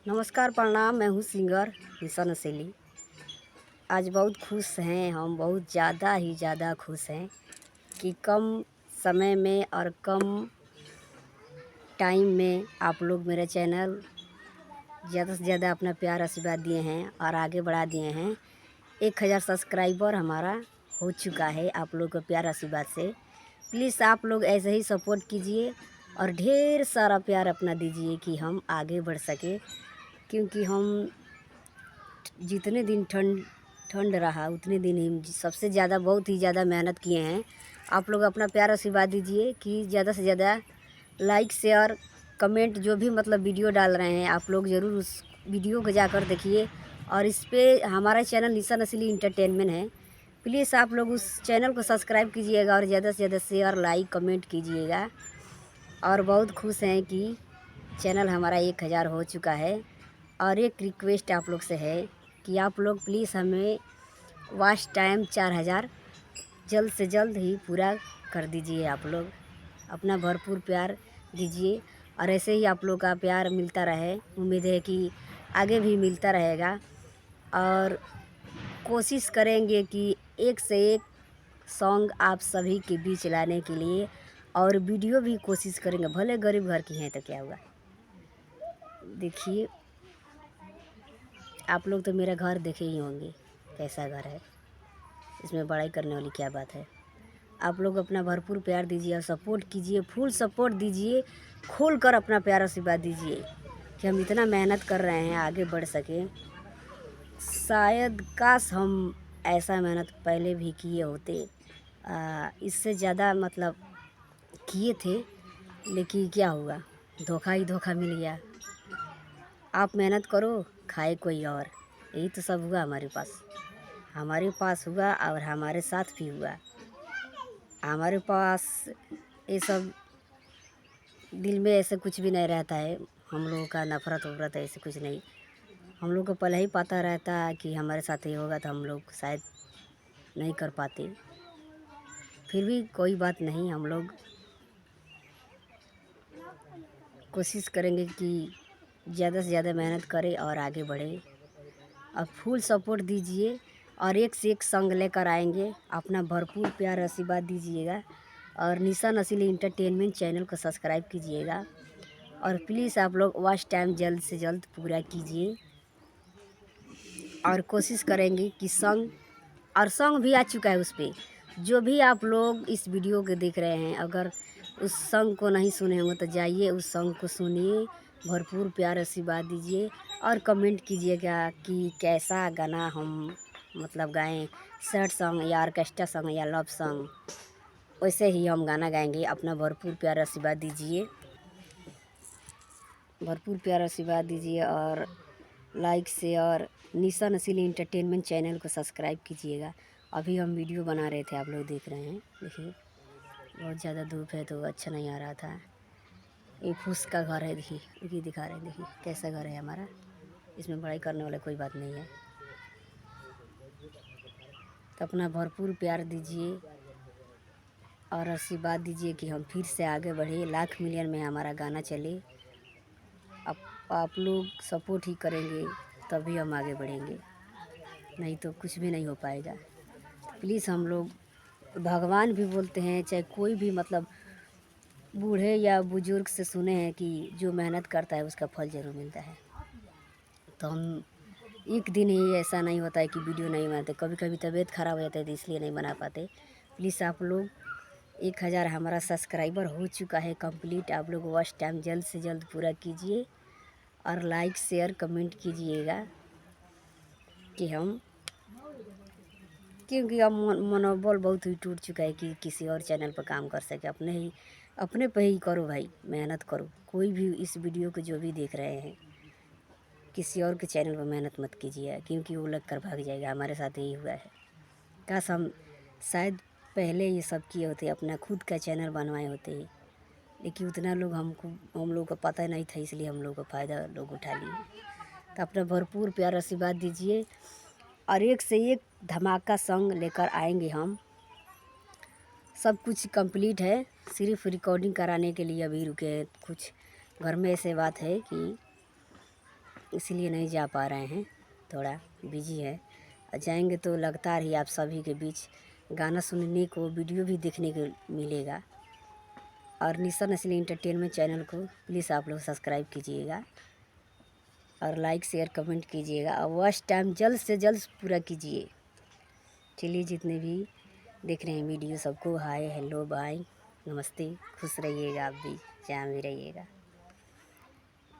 नमस्कार, प्रणाम। मैं हूँ सिंगर निशा नसेली। आज बहुत खुश हैं हम, बहुत ज़्यादा ही ज़्यादा खुश हैं कि कम समय में और कम टाइम में आप लोग मेरा चैनल ज़्यादा से ज़्यादा अपना प्यार आशीर्वाद दिए हैं और आगे बढ़ा दिए हैं। 1000 सब्सक्राइबर हमारा हो चुका है आप लोग का प्यार आशीर्वाद से। प्लीज़ आप लोग ऐसे ही सपोर्ट कीजिए और ढेर सारा प्यार अपना दीजिए कि हम आगे बढ़ सकें, क्योंकि हम जितने दिन ठंड ठंड रहा उतने दिन ही सबसे ज़्यादा बहुत ही ज़्यादा मेहनत किए हैं। आप लोग अपना प्यार आशीर्वाद दीजिए कि ज़्यादा से ज़्यादा लाइक शेयर कमेंट जो भी मतलब वीडियो डाल रहे हैं आप लोग ज़रूर उस वीडियो को जाकर देखिए। और इस पे हमारा चैनल निशा नसीली इंटरटेनमेंट है। प्लीज़ आप लोग उस चैनल को सब्सक्राइब कीजिएगा और ज़्यादा से ज़्यादा शेयर लाइक कमेंट कीजिएगा। और बहुत खुश हैं कि चैनल हमारा 1000 हो चुका है। और एक रिक्वेस्ट आप लोग से है कि आप लोग प्लीज़ हमें वॉच टाइम 4000 जल्द से जल्द ही पूरा कर दीजिए। आप लोग अपना भरपूर प्यार दीजिए और ऐसे ही आप लोग का प्यार मिलता रहे। उम्मीद है कि आगे भी मिलता रहेगा और कोशिश करेंगे कि एक से एक सॉन्ग आप सभी के बीच लाने के लिए। और वीडियो भी कोशिश करेंगे, भले गरीब घर की हैं तो क्या हुआ। देखिए, आप लोग तो मेरा घर देखे ही होंगे कैसा घर है, इसमें बड़ाई करने वाली क्या बात है। आप लोग अपना भरपूर प्यार दीजिए और सपोर्ट कीजिए, फुल सपोर्ट दीजिए, खोल कर अपना प्यार आशीर्वाद दीजिए कि हम इतना मेहनत कर रहे हैं आगे बढ़ सकें। शायद काश हम ऐसा मेहनत पहले भी किए होते, इससे ज़्यादा मतलब किए थे, लेकिन क्या हुआ, धोखा ही धोखा मिल गया। आप मेहनत करो, खाए कोई और, यही तो सब हुआ हमारे पास हुआ और हमारे साथ भी हुआ। हमारे पास ये सब दिल में ऐसे कुछ भी नहीं रहता है, हम लोगों का नफ़रत वफ़रत ऐसे कुछ नहीं। हम लोग को पहले ही पता रहता है कि हमारे साथ ये होगा तो हम लोग शायद नहीं कर पाते। फिर भी कोई बात नहीं, हम लोग कोशिश करेंगे कि ज़्यादा से ज़्यादा मेहनत करें और आगे बढ़ें। और फुल सपोर्ट दीजिए और एक से एक सॉन्ग लेकर आएंगे। अपना भरपूर प्यार आशीर्वाद दीजिएगा और निशा नसीली इंटरटेनमेंट चैनल को सब्सक्राइब कीजिएगा। और प्लीज़ आप लोग वॉच टाइम जल्द से जल्द पूरा कीजिए और कोशिश करेंगे कि सॉन्ग भी आ चुका है उस पर। जो भी आप लोग इस वीडियो को देख रहे हैं, अगर उस सॉन्ग को नहीं सुने होंगे तो जाइए उस सॉन्ग को सुनिए, भरपूर प्यार आशीर्वाद दीजिए और कमेंट कीजिएगा कि कैसा गाना हम मतलब गाएं, सैड सॉन्ग या ऑर्केस्ट्रा सॉन्ग या लव सॉन्ग, वैसे ही हम गाना गाएंगे। अपना भरपूर प्यार आशीर्वाद दीजिए, भरपूर प्यार आशीर्वाद दीजिए और लाइक शेयर निशा नसीली इंटरटेनमेंट चैनल को सब्सक्राइब कीजिएगा। अभी हम वीडियो बना रहे थे, आप लोग देख रहे हैं। देखिए, बहुत ज़्यादा धूप है तो अच्छा नहीं आ रहा था। ये फूस का घर है, देखिए दिखा रहे हैं, देखिए कैसा घर है हमारा। इसमें बड़ाई करने वाला कोई बात नहीं है। तो अपना भरपूर प्यार दीजिए और आशीर्वाद दीजिए कि हम फिर से आगे बढ़े, लाख मिलियन में हमारा गाना चले। आप लोग सपोर्ट ही करेंगे तभी हम आगे बढ़ेंगे, नहीं तो कुछ भी नहीं हो पाएगा। प्लीज़ हम लोग, भगवान भी बोलते हैं चाहे कोई भी मतलब बूढ़े या बुजुर्ग से सुने हैं कि जो मेहनत करता है उसका फल ज़रूर मिलता है। तो हम एक दिन ही ऐसा नहीं होता है कि वीडियो नहीं बनाते, कभी कभी तबीयत ख़राब हो जाता है तो इसलिए नहीं बना पाते। प्लीज़ आप लोग 1000 हमारा सब्सक्राइबर हो चुका है कंप्लीट। आप लोग वॉच टाइम जल्द से जल्द पूरा कीजिए और लाइक शेयर कमेंट कीजिएगा कि हम, क्योंकि अब मनोबल बहुत ही टूट चुका है कि किसी और चैनल पर काम कर सके। अपने पे ही करो भाई, मेहनत करो। कोई भी इस वीडियो को जो भी देख रहे हैं, किसी और के चैनल पर मेहनत मत कीजिए, क्योंकि वो लग कर भाग जाएगा। हमारे साथ यही हुआ है। काश हम शायद पहले ये सब किए होते, अपना खुद का चैनल बनवाए होते, लेकिन उतना लोग हम लोग को पता नहीं था, इसलिए हम लोग को फ़ायदा लोग उठा लिए। तो अपना भरपूर प्यार आशीर्वाद दीजिए और एक से एक धमाका सॉन्ग लेकर आएंगे हम। सब कुछ कंप्लीट है, सिर्फ रिकॉर्डिंग कराने के लिए अभी रुके हैं। कुछ घर में ऐसे बात है कि इसीलिए नहीं जा पा रहे हैं, थोड़ा बिजी है। जाएंगे तो लगता रही आप सभी के बीच गाना सुनने को, वीडियो भी देखने को मिलेगा। और निशा नस्ली एंटरटेनमेंट चैनल को प्लीज़ आप लोग सब्सक्राइब कीजिएगा और लाइक शेयर कमेंट कीजिएगा और वॉच टाइम जल्द से जल्द पूरा कीजिए। चलिए, जितने भी देख रहे हैं वीडियो सबको हाय हेलो बाय नमस्ते। खुश रहिएगा, आप भी जहाँ भी रहिएगा।